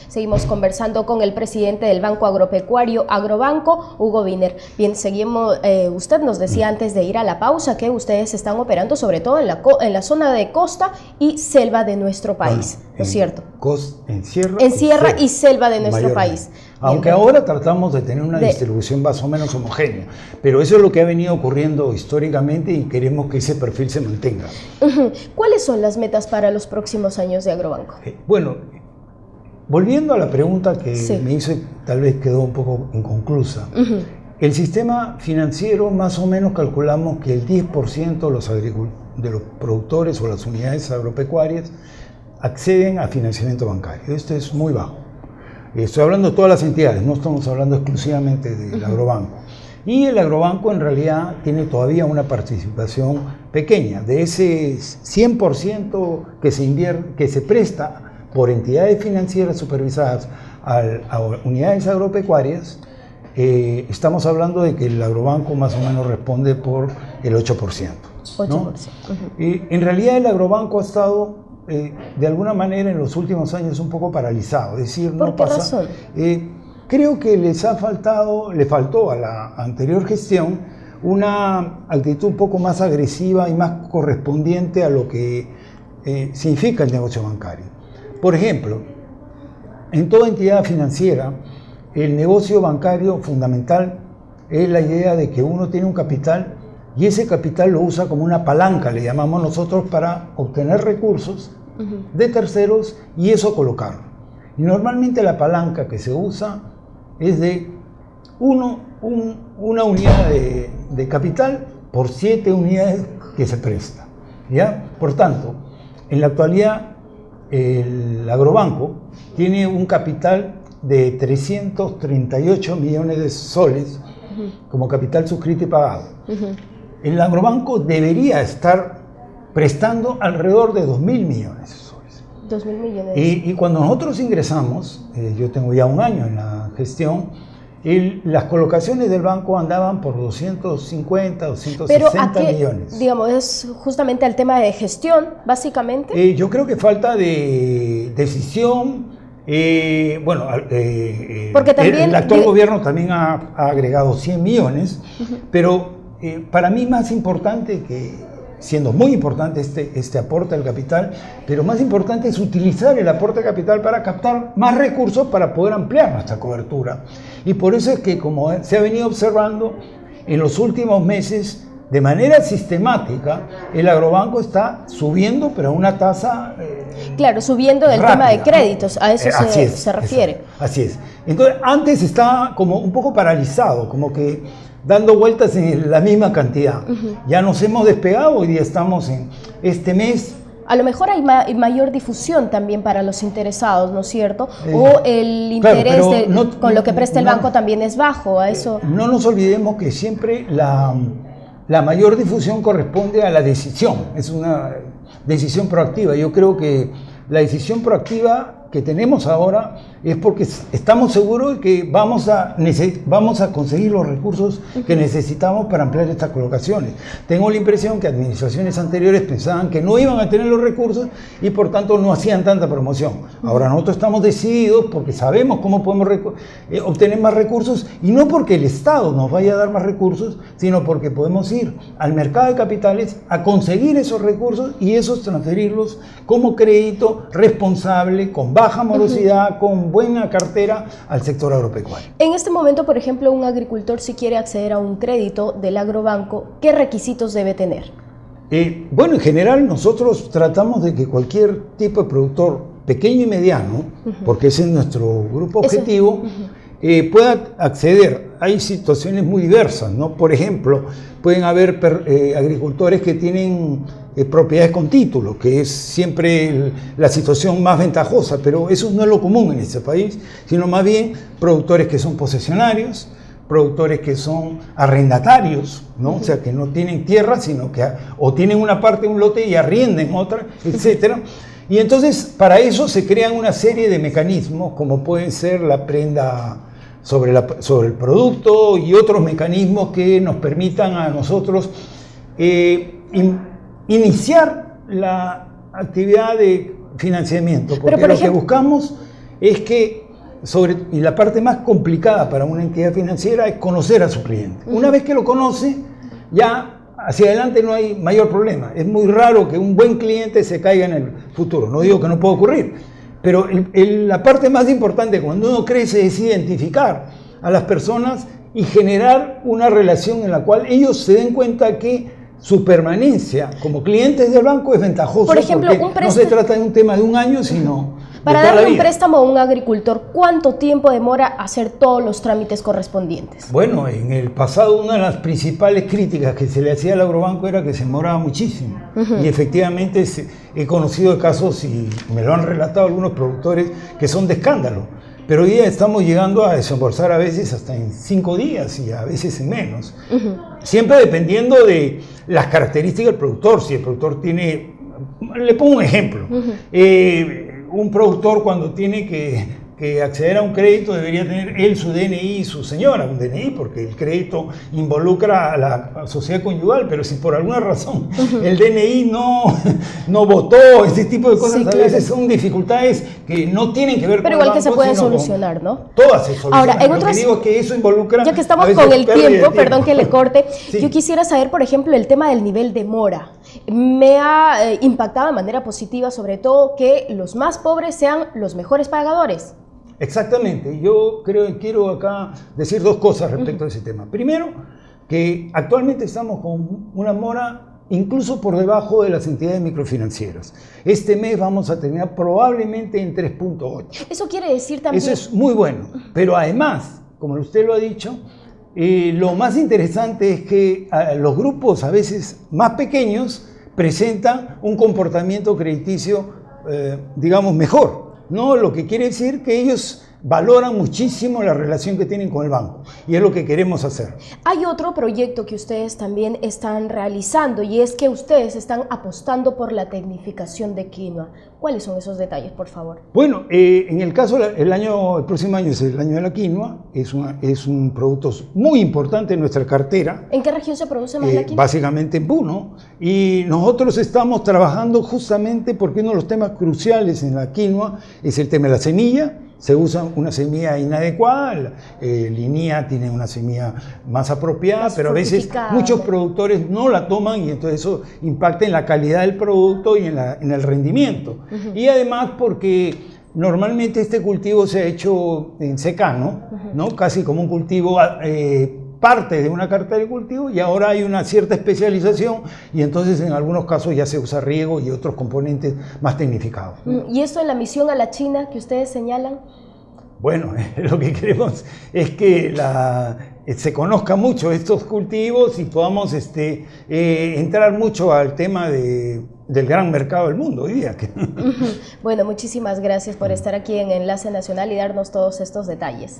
Seguimos conversando con el presidente del Banco Agropecuario Agrobanco, Hugo Wiener. Bien, seguimos. Usted nos decía antes de ir a la pausa que ustedes están operando sobre todo en la zona de costa y selva de nuestro país, ¿no es cierto? En sierra y selva de nuestro país. Aunque ahora tratamos de tener una distribución más o menos homogénea, pero eso es lo que ha venido ocurriendo históricamente y queremos que ese perfil se mantenga. ¿Cuáles son las metas para los próximos años de Agrobanco? Bueno, volviendo a la pregunta que me hizo, tal vez quedó un poco inconclusa. El sistema financiero, más o menos calculamos que el 10% de los productores o las unidades agropecuarias acceden a financiamiento bancario. Esto es muy bajo. Estoy hablando de todas las entidades, no estamos hablando exclusivamente del agrobanco. Y el agrobanco en realidad tiene todavía una participación pequeña. De ese 100% que se presta por entidades financieras supervisadas a unidades agropecuarias, estamos hablando de que el agrobanco más o menos responde por el 8%. ¿no? 8%. En realidad el agrobanco ha estado de alguna manera en los últimos años un poco paralizado, es decir, no pasa. ¿Por qué razón? Creo que le faltó a la anterior gestión una actitud un poco más agresiva y más correspondiente a lo que significa el negocio bancario. Por ejemplo, en toda entidad financiera, el negocio bancario fundamental es la idea de que uno tiene un capital y ese capital lo usa como una palanca, le llamamos nosotros, para obtener recursos de terceros y eso colocarlo. Y normalmente la palanca que se usa es de una unidad de capital por 7 unidades que se presta, ¿ya? Por tanto, en la actualidad el agrobanco tiene un capital de 338 millones de soles como capital suscrito y pagado. El agrobanco debería estar prestando alrededor de 2.000 millones de soles. 2.000 millones. Y cuando nosotros ingresamos, yo tengo ya un año en la gestión, las colocaciones del banco andaban por 250, 260 millones. Digamos, es justamente el tema de gestión, básicamente. Yo creo que falta de decisión. Porque también, el actual gobierno también ha agregado 100 millones, pero para mí más importante siendo muy importante este aporte al capital, pero más importante es utilizar el aporte de capital para captar más recursos para poder ampliar nuestra cobertura. Y por eso es que, como se ha venido observando en los últimos meses, de manera sistemática, el agrobanco está subiendo, pero a una tasa claro, subiendo del rápida, tema de créditos, a eso se refiere. Exacto, así es. Entonces, antes estaba como un poco paralizado, como que dando vueltas en la misma cantidad. Ya nos hemos despegado, hoy día estamos en este mes. A lo mejor hay mayor difusión también para los interesados, ¿no es cierto? O el interés con lo que presta el banco también es bajo. A eso. No nos olvidemos que siempre la mayor difusión corresponde a la decisión. Es una decisión proactiva. Yo creo que la decisión proactiva que tenemos ahora es porque estamos seguros de que vamos a conseguir los recursos que necesitamos para ampliar estas colocaciones. Tengo la impresión que administraciones anteriores pensaban que no iban a tener los recursos y por tanto no hacían tanta promoción. Ahora nosotros estamos decididos porque sabemos cómo podemos obtener más recursos y no porque el Estado nos vaya a dar más recursos, sino porque podemos ir al mercado de capitales a conseguir esos recursos y esos transferirlos como crédito responsable, con baja morosidad, con buena cartera al sector agropecuario. En este momento, por ejemplo, un agricultor, si quiere acceder a un crédito del agrobanco, ¿qué requisitos debe tener? Bueno, en general nosotros tratamos de que cualquier tipo de productor pequeño y mediano, porque ese es nuestro grupo objetivo, pueda acceder. Hay situaciones muy diversas, ¿no? Por ejemplo, pueden haber agricultores que tienen propiedades con título, que es siempre la situación más ventajosa, pero eso no es lo común en este país, sino más bien productores que son posesionarios, productores que son arrendatarios, ¿no? O sea, que no tienen tierra, sino que o tienen una parte de un lote y arrienden otra, etcétera. Y entonces, para eso se crean una serie de mecanismos, como pueden ser la prenda sobre el producto y otros mecanismos que nos permitan a nosotros iniciar la actividad de financiamiento, porque lo que buscamos es que, y la parte más complicada para una entidad financiera es conocer a su cliente. Una vez que lo conoce, ya hacia adelante no hay mayor problema. Es muy raro que un buen cliente se caiga en el futuro. No digo que no pueda ocurrir, pero la parte más importante cuando uno crece es identificar a las personas y generar una relación en la cual ellos se den cuenta que su permanencia como clientes del banco es ventajosa. Por ejemplo, porque no se trata de un tema de un año, sino para darle un préstamo a un agricultor, ¿cuánto tiempo demora hacer todos los trámites correspondientes? Bueno, en el pasado una de las principales críticas que se le hacía al agrobanco era que se demoraba muchísimo. Y efectivamente he conocido casos, y me lo han relatado algunos productores, que son de escándalo. Pero hoy día estamos llegando a desembolsar a veces hasta en 5 días y a veces en menos. Siempre dependiendo de las características del productor. Si el productor tiene... Le pongo un ejemplo. Un productor cuando tiene que acceder a un crédito debería tener él su DNI y su señora un DNI, porque el crédito involucra a la sociedad conyugal, pero si por alguna razón el DNI no votó, ese tipo de cosas a veces son dificultades que no tienen que ver pero con igual que se pueden solucionar, ¿no? Todas se solucionan. Ahora, Lo que digo es que eso involucra... Ya que estamos con el tiempo, perdón que le corte, yo quisiera saber, por ejemplo, el tema del nivel de mora. Me ha impactado de manera positiva, sobre todo, que los más pobres sean los mejores pagadores. Exactamente. Yo quiero acá decir 2 cosas respecto a ese tema. Primero, que actualmente estamos con una mora incluso por debajo de las entidades microfinancieras. Este mes vamos a terminar probablemente en 3.8. Eso quiere decir también... Eso es muy bueno. Pero además, como usted lo ha dicho, lo más interesante es que los grupos a veces más pequeños presentan un comportamiento crediticio, digamos, mejor. No, lo que quiere decir que ellos valoran muchísimo la relación que tienen con el banco y es lo que queremos hacer. Hay otro proyecto que ustedes también están realizando y es que ustedes están apostando por la tecnificación de quinoa. ¿Cuáles son esos detalles, por favor? Bueno, en el caso, el próximo año es el año de la quinoa, es un producto muy importante en nuestra cartera. ¿En qué región se produce más la quinoa? Básicamente en Puno, y nosotros estamos trabajando justamente porque uno de los temas cruciales en la quinoa es el tema de la semilla. Se usa una semilla inadecuada, Linea tiene una semilla más apropiada, pero a veces muchos productores no la toman y entonces eso impacta en la calidad del producto y en el rendimiento. Y además porque normalmente este cultivo se ha hecho en secano, ¿no? Casi como un cultivo parte de una cartera de cultivo y ahora hay una cierta especialización y entonces en algunos casos ya se usa riego y otros componentes más tecnificados. ¿Y esto en la misión a la China que ustedes señalan? Bueno, lo que queremos es que se conozca mucho estos cultivos y podamos entrar mucho al tema del gran mercado del mundo hoy día. Bueno, muchísimas gracias por estar aquí en Enlace Nacional y darnos todos estos detalles.